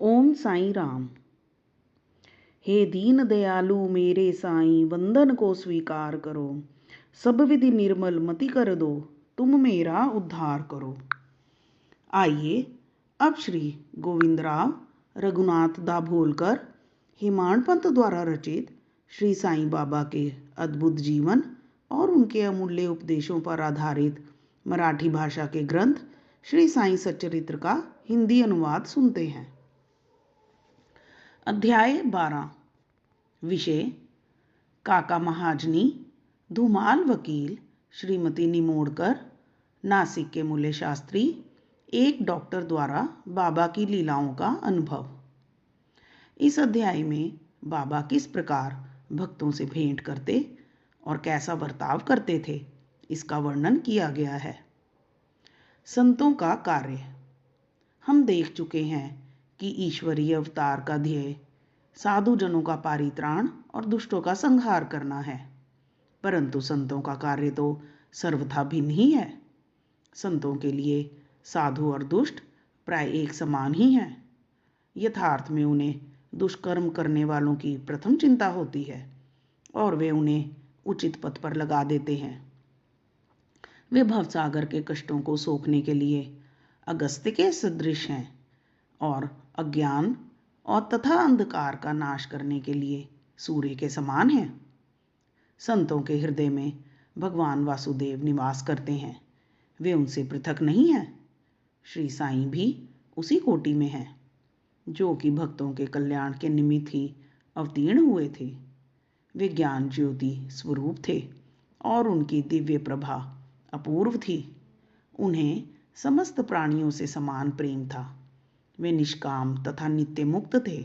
ओम साईं राम। हे दीन दयालु मेरे साईं, वंदन को स्वीकार करो। सब विधि निर्मल मति कर दो, तुम मेरा उद्धार करो। आइए अब श्री गोविंदराव रघुनाथ दाभोलकर हेमाड पंत द्वारा रचित श्री साईं बाबा के अद्भुत जीवन और उनके अमूल्य उपदेशों पर आधारित मराठी भाषा के ग्रंथ श्री साईं सच्चरित्र का हिंदी अनुवाद सुनते हैं। अध्याय 12। विषय काका महाजनी, धुमाल वकील, श्रीमती निमोड़कर, नासिक के मूल्य शास्त्री, एक डॉक्टर द्वारा बाबा की लीलाओं का अनुभव। इस अध्याय में बाबा किस प्रकार भक्तों से भेंट करते और कैसा बर्ताव करते थे, इसका वर्णन किया गया है। संतों का कार्य। हम देख चुके हैं कि ईश्वरीय अवतार का ध्येय साधुजनों का परित्राण और दुष्टों का संहार करना है, परंतु संतों का कार्य तो सर्वथा भिन्न ही है। संतों के लिए साधु और दुष्ट प्राय एक समान ही हैं। यथार्थ में उन्हें दुष्कर्म करने वालों की प्रथम चिंता होती है और वे उन्हें उचित पथ पर लगा देते हैं। वे भवसागर के कष्टों को सोखने के लिए अगस्त्य के सदृश हैं और अज्ञान और तथा अंधकार का नाश करने के लिए सूर्य के समान हैं। संतों के हृदय में भगवान वासुदेव निवास करते हैं, वे उनसे पृथक नहीं हैं। श्री साईं भी उसी कोटि में हैं, जो कि भक्तों के कल्याण के निमित्त ही अवतीर्ण हुए थे। वे ज्ञान ज्योति स्वरूप थे और उनकी दिव्य प्रभा अपूर्व थी। उन्हें समस्त प्राणियों से समान प्रेम था। वे निष्काम तथा नित्य मुक्त थे।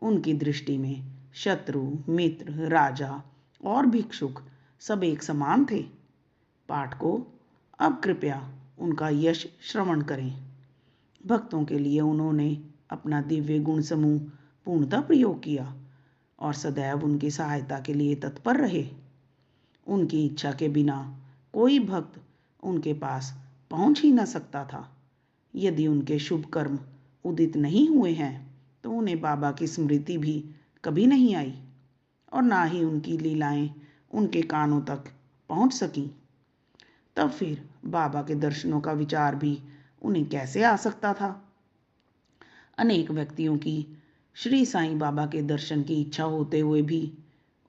उनकी दृष्टि में शत्रु, मित्र, राजा और भिक्षुक सब एक समान थे। पाठकों, अब कृपया उनका यश श्रवण करें। भक्तों के लिए उन्होंने अपना दिव्य गुण समूह पूर्णतः प्रयोग किया और सदैव उनकी सहायता के लिए तत्पर रहे। उनकी इच्छा के बिना कोई भक्त उनके पास पहुंच ही न सकता था। यदि उनके शुभ कर्म उदित नहीं हुए हैं तो उन्हें बाबा की स्मृति भी कभी नहीं आई और ना ही उनकी लीलाएं उनके कानों तक पहुंच सकी। तब फिर बाबा के दर्शनों का विचार भी उन्हें कैसे आ सकता था। अनेक व्यक्तियों की श्री साईं बाबा के दर्शन की इच्छा होते हुए भी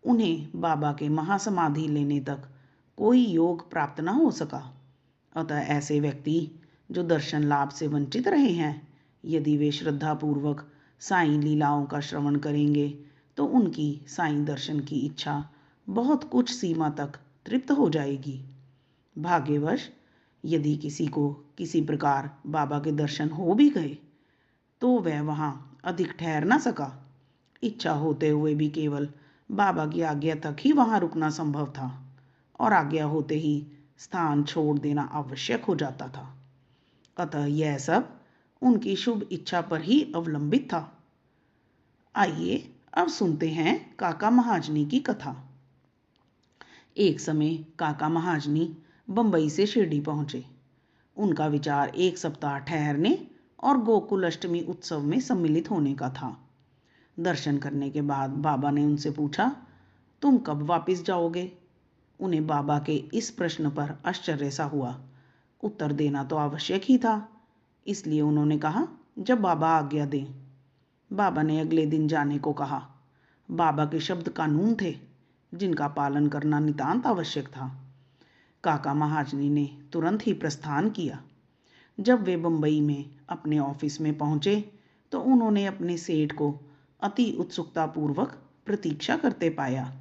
उन्हें बाबा के महासमाधि लेने तक कोई योग प्राप्त न हो सका। अतः ऐसे व्यक्ति जो दर्शन लाभ से वंचित रहे हैं, यदि वे श्रद्धापूर्वक साईं लीलाओं का श्रवण करेंगे तो उनकी साईं दर्शन की इच्छा बहुत कुछ सीमा तक तृप्त हो जाएगी। भाग्यवश यदि किसी को किसी प्रकार बाबा के दर्शन हो भी गए तो वह वहाँ अधिक ठहर न सका। इच्छा होते हुए भी केवल बाबा की आज्ञा तक ही वहाँ रुकना संभव था और आज्ञा होते ही स्थान छोड़ देना आवश्यक हो जाता था। अतः यह सब उनकी शुभ इच्छा पर ही अवलंबित था। आइए अब सुनते हैं काका महाजनी की कथा। एक समय काका महाजनी बंबई से शिरडी पहुंचे। उनका विचार एक सप्ताह ठहरने और गोकुल अष्टमी उत्सव में सम्मिलित होने का था। दर्शन करने के बाद बाबा ने उनसे पूछा, तुम कब वापस जाओगे? उन्हें बाबा के इस प्रश्न पर आश्चर्य सा हुआ। उत्तर देना तो आवश्यक ही था, इसलिए उन्होंने कहा, जब बाबा आज्ञा दें। बाबा ने अगले दिन जाने को कहा। बाबा के शब्द कानून थे जिनका पालन करना नितांत आवश्यक था। काका महाजनी ने तुरंत ही प्रस्थान किया। जब वे बंबई में अपने ऑफिस में पहुंचे तो उन्होंने अपने सेठ को अति उत्सुकतापूर्वक प्रतीक्षा करते पाया।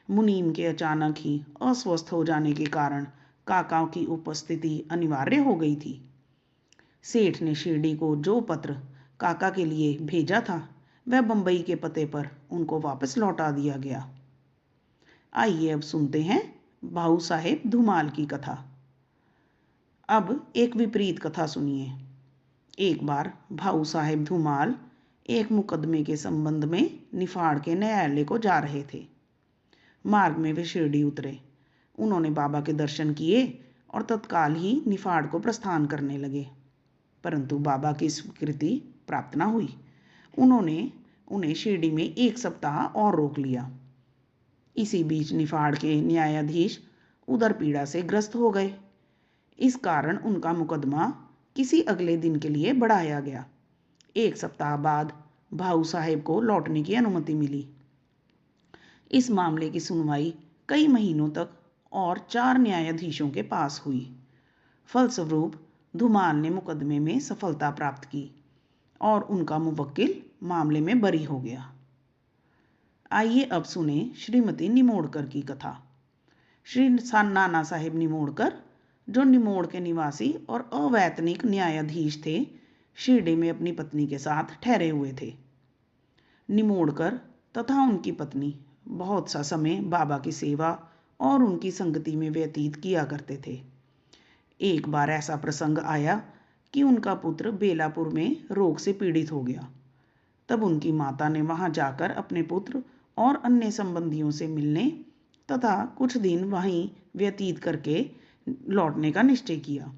मुनीम के अचानक ही अस्वस्थ हो जाने के कारण काका की उपस्थिति अनिवार्य हो गई थी। सेठ ने शिरडी को जो पत्र काका के लिए भेजा था वह बंबई के पते पर उनको वापस लौटा दिया गया। आइए अब सुनते हैं भाऊ साहेब धुमाल की कथा। अब एक विपरीत कथा सुनिए। एक बार भाऊ साहेब धुमाल एक मुकदमे के संबंध में निफाड़ के न्यायालय को जा रहे थे। मार्ग में वे शिरडी उतरे। उन्होंने बाबा के दर्शन किए और तत्काल ही निफाड़ को प्रस्थान करने लगे, परंतु बाबा की स्वीकृति प्राप्त न हुई उन्होंने उन्हें शिरडी में 1 सप्ताह और रोक लिया। इसी बीच निफाड़ के न्यायाधीश उदर पीड़ा से ग्रस्त हो गए। इस कारण उनका मुकदमा किसी अगले दिन के लिए बढ़ाया गया। 1 सप्ताह बाद भाऊ साहेब को लौटने की अनुमति मिली। इस मामले की सुनवाई कई महीनों तक और 4 न्यायाधीशों के पास हुई। फलस्वरूप धुमाल ने मुकदमे में सफलता प्राप्त की और उनका मुवक्किल मामले में बरी हो गया। आइए अब सुने श्रीमती निमोड़कर की कथा। श्री नाना साहेब निमोड़कर, जो निमोड़ के निवासी और अवैतनिक न्यायाधीश थे, शिरडी में अपनी पत्नी के साथ ठहरे हुए थे। निमोड़कर तथा उनकी पत्नी बहुत सा समय बाबा की सेवा और उनकी संगति में व्यतीत किया करते थे। एक बार ऐसा प्रसंग आया कि उनका पुत्र बेलापुर में रोग से पीड़ित हो गया। तब उनकी माता ने वहां जाकर अपने पुत्र और अन्य संबंधियों से मिलने तथा कुछ दिन वहीं व्यतीत करके लौटने का निश्चय किया।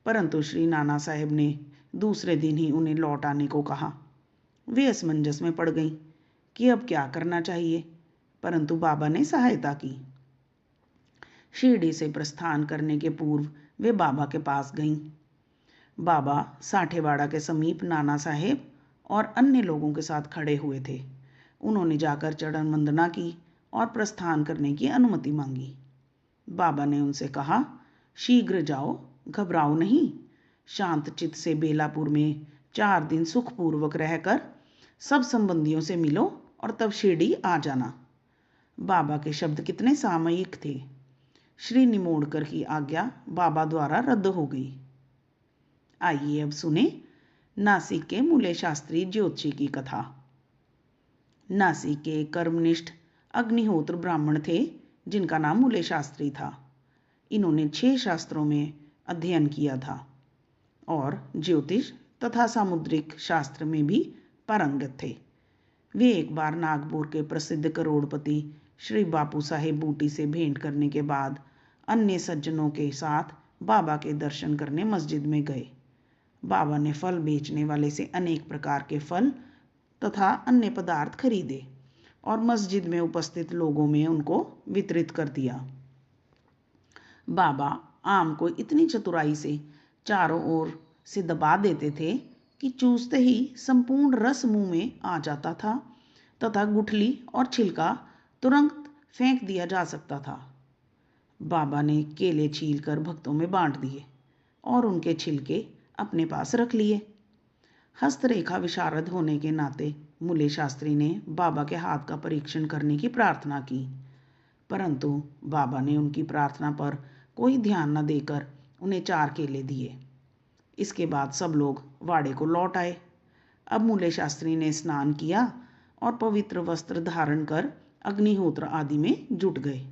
परंतु श्री नाना साहेब ने दूसरे दिन ही उन्हें लौट आने को कहा। वे असमंजस में पड़ गईं कि अब क्या करना चाहिए, परंतु बाबा ने सहायता की। शिरडी से प्रस्थान करने के पूर्व वे बाबा के पास गईं। बाबा साठेवाड़ा के समीप नाना साहेब और अन्य लोगों के साथ खड़े हुए थे। उन्होंने जाकर चरण वंदना की और प्रस्थान करने की अनुमति मांगी। बाबा ने उनसे कहा, शीघ्र जाओ, घबराओ नहीं। शांत चित्त से बेलापुर में 4 दिन सुखपूर्वक रहकर सब संबंधियों से मिलो और तब शिरडी आ जाना। बाबा के शब्द कितने सामयिक थे। श्री निमोड़कर की आज्ञा बाबा द्वारा रद्द हो गई। आइए अब सुने नासिक के मूले शास्त्री ज्योतिषी की कथा। नासिक के कर्मनिष्ठ अग्निहोत्र ब्राह्मण थे जिनका नाम मूले शास्त्री था। इन्होंने 6 शास्त्रों में अध्ययन किया था और ज्योतिष तथा सामुद्रिक शास्त्र में भी पारंगत थे। वे एक बार नागपुर के प्रसिद्ध करोड़पति श्री बापू साहेब बूटी से भेंट करने के बाद अन्य सज्जनों के साथ बाबा के दर्शन करने मस्जिद में गए। बाबा ने फल बेचने वाले से अनेक प्रकार के फल तथा अन्य पदार्थ खरीदे और मस्जिद में उपस्थित लोगों में उनको वितरित कर दिया। बाबा आम को इतनी चतुराई से चारों ओर से दबा देते थे कि चूसते ही संपूर्ण रस मुंह में आ जाता था तथा गुठली और छिलका तुरंत फेंक दिया जा सकता था। बाबा ने केले छीलकर भक्तों में बांट दिए और उनके छिलके अपने पास रख लिए। हस्तरेखा विशारद होने के नाते मूले शास्त्री ने बाबा के हाथ का परीक्षण करने की प्रार्थना की, परंतु बाबा ने उनकी प्रार्थना पर कोई ध्यान न देकर उन्हें 4 केले दिए। इसके बाद सब लोग वाड़े को लौट आए। अब मूले शास्त्री ने स्नान किया और पवित्र वस्त्र धारण कर अग्निहोत्र आदि में जुट गए।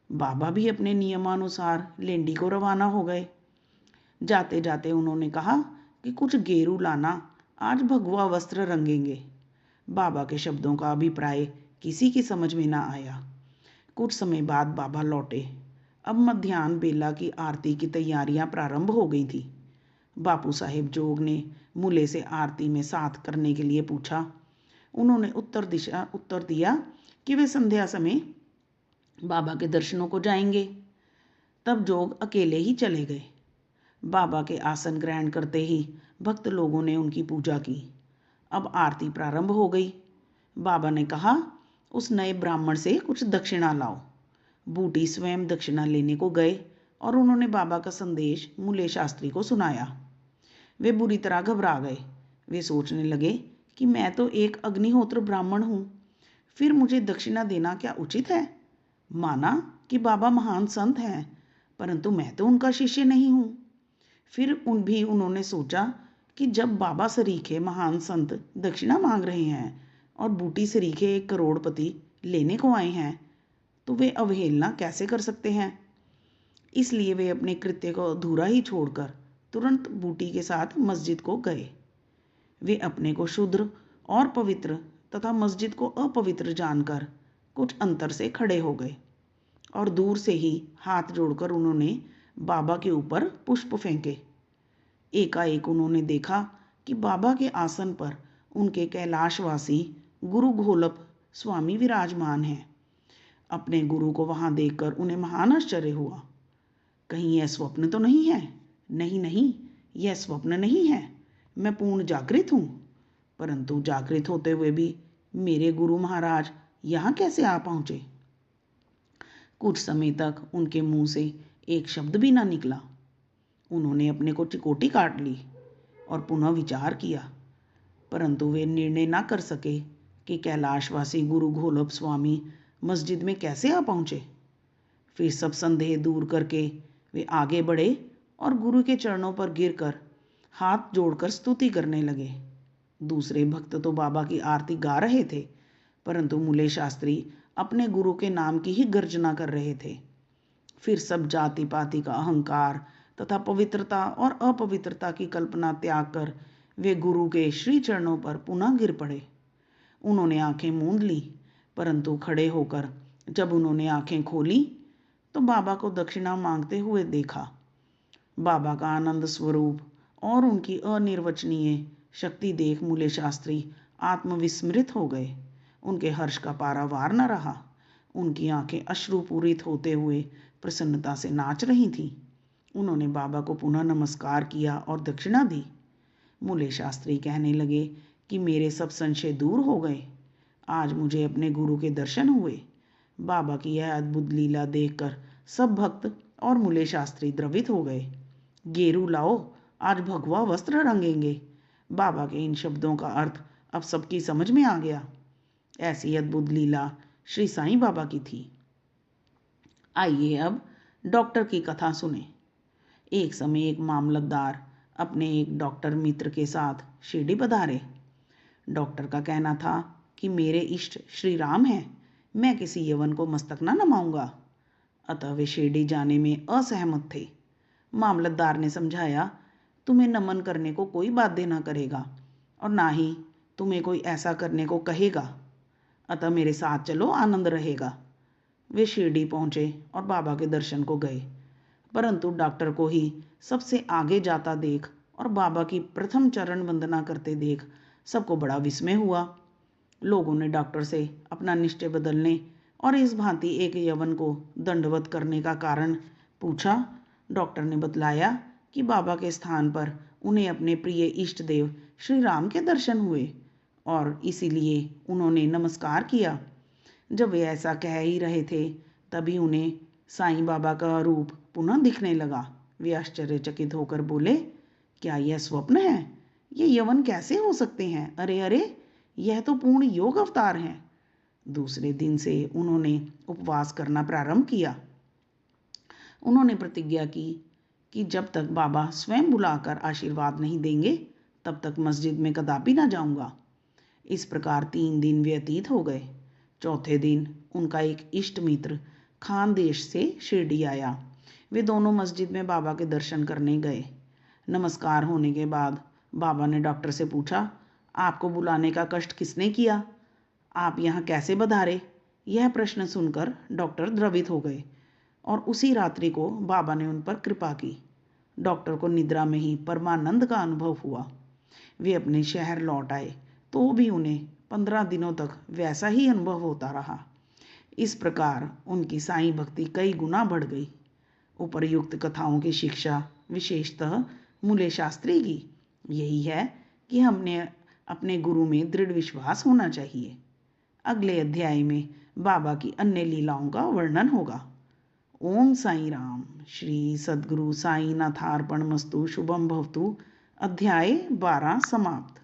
बाबा भी अपने नियमानुसार लेंडी को रवाना हो गए। जाते जाते उन्होंने कहा कि कुछ गेरू लाना, आज भगवा वस्त्र रंगेंगे। बाबा के शब्दों का अभिप्राय किसी की समझ में ना आया। कुछ समय बाद बाबा लौटे। अब मध्याह्न बेला की आरती की तैयारियां प्रारंभ हो गई थी। बापू साहेब जोग ने मूले से आरती में साथ करने के लिए पूछा। उन्होंने उत्तर दिया कि वे संध्या समय बाबा के दर्शनों को जाएंगे। तब जोग अकेले ही चले गए। बाबा के आसन ग्रहण करते ही भक्त लोगों ने उनकी पूजा की। अब आरती प्रारंभ हो गई। बाबा ने कहा, उस नए ब्राह्मण से कुछ दक्षिणा लाओ। बूटी स्वयं दक्षिणा लेने को गए और उन्होंने बाबा का संदेश मूले शास्त्री को सुनाया। वे बुरी तरह घबरा गए। वे सोचने लगे कि मैं तो एक अग्निहोत्र ब्राह्मण हूँ, फिर मुझे दक्षिणा देना क्या उचित है। माना कि बाबा महान संत हैं, परंतु मैं तो उनका शिष्य नहीं हूँ। फिर उन्होंने सोचा कि जब बाबा सरीखे महान संत दक्षिणा मांग रहे हैं और बूटी सरीखे एक करोड़पति लेने को आए हैं, तो वे अवहेलना कैसे कर सकते हैं। इसलिए वे अपने कृत्य को अधूरा ही छोड़कर तुरंत बूटी के साथ मस्जिद को गए। वे अपने को शुद्र और पवित्र तथा मस्जिद को अपवित्र जानकर कुछ अंतर से खड़े हो गए और दूर से ही हाथ जोड़कर उन्होंने बाबा के ऊपर पुष्प फेंके। एकाएक उन्होंने देखा कि बाबा के आसन पर उनके कैलाशवासी गुरु घोलप स्वामी विराजमान हैं। अपने गुरु को वहां देखकर उन्हें महान आश्चर्य हुआ। कहीं यह स्वप्न तो नहीं है? नहीं नहीं, यह स्वप्न नहीं है, मैं पूर्ण जागृत हूँ। परंतु जागृत होते हुए भी मेरे गुरु महाराज यहाँ कैसे आ पहुँचे? कुछ समय तक उनके मुंह से एक शब्द भी ना निकला। उन्होंने अपने को चिकोटी काट ली और पुनः विचार किया, परंतु वे निर्णय ना कर सके कि कैलाशवासी गुरु घोलप स्वामी मस्जिद में कैसे आ पहुँचे। फिर सब संदेह दूर करके वे आगे बढ़े और गुरु के चरणों पर गिरकर हाथ जोड़कर स्तुति करने लगे। दूसरे भक्त तो बाबा की आरती गा रहे थे, परंतु मूले शास्त्री अपने गुरु के नाम की ही गर्जना कर रहे थे। फिर सब जाति पाति का अहंकार तथा पवित्रता और अपवित्रता की कल्पना त्याग कर वे गुरु के श्री चरणों पर पुनः गिर पड़े। उन्होंने आंखें मूंद ली, परंतु खड़े होकर जब उन्होंने आंखें खोली तो बाबा को दक्षिणा मांगते हुए देखा। बाबा का आनंद स्वरूप और उनकी अनिर्वचनीय शक्ति देख मूले शास्त्री आत्मविस्मृत हो गए। उनके हर्ष का पारावार न रहा। उनकी आंखें अश्रुपूरित होते हुए प्रसन्नता से नाच रही थीं। उन्होंने बाबा को पुनः नमस्कार किया और दक्षिणा दी। मूले शास्त्री कहने लगे कि मेरे सब संशय दूर हो गए। आज मुझे अपने गुरु के दर्शन हुए। बाबा की यह अद्भुत लीला देखकर सब भक्त और मूले शास्त्री द्रवित हो गए। गेरू लाओ, आज भगवा वस्त्र रंगेंगे। बाबा के इन शब्दों का अर्थ अब सबकी समझ में आ गया। ऐसी अद्भुत लीला श्री साईं बाबा की थी। आइए अब डॉक्टर की कथा सुने। एक समय एक मामलतदार अपने एक डॉक्टर मित्र के साथ शिरडी पधारे। डॉक्टर का कहना था कि मेरे इष्ट श्री राम हैं, मैं किसी यवन को मस्तक न नमाऊंगा। अतः वे शिरडी जाने में असहमत थे। मामलतदार ने समझाया, तुम्हें नमन करने को कोई बाध्य न करेगा और ना ही तुम्हें कोई ऐसा करने को कहेगा। अतः मेरे साथ चलो, आनंद रहेगा। वे शिरडी पहुंचे और बाबा के दर्शन को गए, परंतु डॉक्टर को ही सबसे आगे जाता देख और बाबा की प्रथम चरण वंदना करते देख सबको बड़ा विस्मय हुआ। लोगों ने डॉक्टर से अपना निश्चय बदलने और इस भांति एक यवन को दंडवत करने का कारण पूछा। डॉक्टर ने बतलाया कि बाबा के स्थान पर उन्हें अपने प्रिय इष्ट देव श्री राम के दर्शन हुए और इसीलिए उन्होंने नमस्कार किया। जब वे ऐसा कह ही रहे थे तभी उन्हें साईं बाबा का रूप पुनः दिखने लगा। वे आश्चर्यचकित होकर बोले, क्या यह स्वप्न है? ये यवन कैसे हो सकते हैं? अरे अरे, यह तो पूर्ण योग अवतार हैं। दूसरे दिन से उन्होंने उपवास करना प्रारंभ किया। उन्होंने प्रतिज्ञा की कि जब तक बाबा स्वयं बुलाकर आशीर्वाद नहीं देंगे तब तक मस्जिद में कदापि ना जाऊंगा। इस प्रकार 3 दिन व्यतीत हो गए। चौथे दिन उनका एक इष्ट मित्र खानदेश से शिरडी आया। वे दोनों मस्जिद में बाबा के दर्शन करने गए। नमस्कार होने के बाद बाबा ने डॉक्टर से पूछा, आपको बुलाने का कष्ट किसने किया? आप यहाँ कैसे पधारे? यह प्रश्न सुनकर डॉक्टर द्रवित हो गए और उसी रात्रि को बाबा ने उन पर कृपा की। डॉक्टर को निद्रा में ही परमानंद का अनुभव हुआ। वे अपने शहर लौट आए तो भी उन्हें 15 दिनों तक वैसा ही अनुभव होता रहा। इस प्रकार उनकी साईं भक्ति कई गुना बढ़ गई। उपर्युक्त कथाओं की शिक्षा विशेषतः मूले शास्त्री की यही है कि हमने अपने गुरु में दृढ़ विश्वास होना चाहिए। अगले अध्याय में बाबा की अन्य लीलाओं का वर्णन होगा। ओम साई राम। श्री सद्गुरु साईनाथार्पणमस्तु। शुभम भवतु। अध्याय 12 समाप्त।